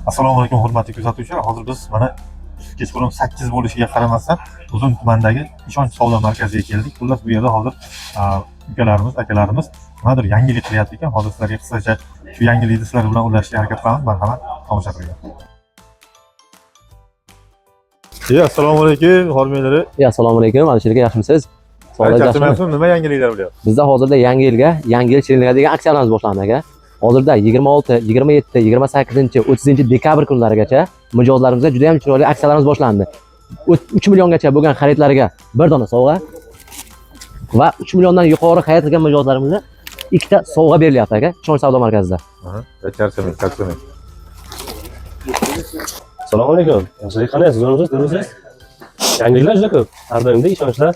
Assalomu alaykum hurmatli kuzatuvchilar. Hozir biz mana kechqurun 8 bo'lishiga qaramasdan Uzun tumanidagi Ishonch savdo markaziga keldik. Xullas bu yerda hozir ukalarimiz, akalarimiz nimadir yangilik qilyapti ekan. Hozir sizlarga qisqacha shu yangilikni sizlar bilan ulashishga harakat qilamiz. Marhamat, tomosha qiling. Assalomu alaykum, hormaylari. Assalomu alaykum, Alisherga yaxshimisiz? Sog'lik, nima yangiliklar bo'lyapti? Bizda hozirda yangi yilga, yangi yil shirinliklari degan aksiyalarimiz boshlandi aka. Hozirda 26, 27, 28, 30 dekabr kunlarigacha mijozlarimizga juda ham chiroyli aksiyalarimiz boshlandi. 3 milliongacha bo'lgan xaridlarga bir dona sovg'a va 3 milliondan yuqori xarid qilgan mijozlarimizga ikkita sovg'a berilyapti aka, Ishonch savdo markazida. Charchamang. Assalomu alaykum. Yaxshilik qalaysiz? Zo'rmisiz? Yangiliklar juda ko'p. Har doimda ishonchlar,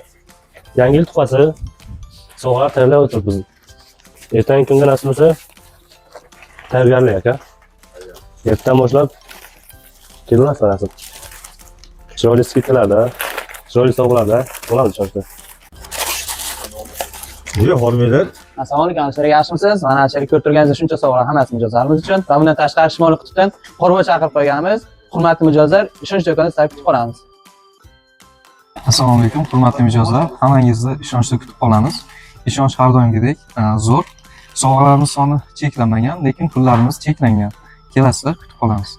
yangi yil tuhfasi, sovg'alar tayyorlab o'tiribmiz. Ertangi kunga nasib bo'lsa tayyorgarlik aka. Ertadan boshlab kelaverasiz nasib. Chiroyli skidlarda, chiroyli sovg'alarda bo'ladi ishonchda. Hormaylar. Assalomu alaykum, Alisherga yaxshimisiz? Mana Alisherga ko'rib turganingizdek shuncha sovg'alar hammasi mijozlarimiz uchun va bundan tashqari Shimoliy qutbdan qorva chaqirib qo'yganmiz. Hurmatli mijozlar, ishonch do'konida sizlarni kutib qolamiz. Assalomu alaykum, hurmatli mijozlar. Hammangizni ishonchda kutib qolamiz. Ishonch har doimgidek zo'r. Sovg'alarimiz soni cheklanmagan, lekin pullarimiz cheklangan. Kelasizlar, kutib qolamiz.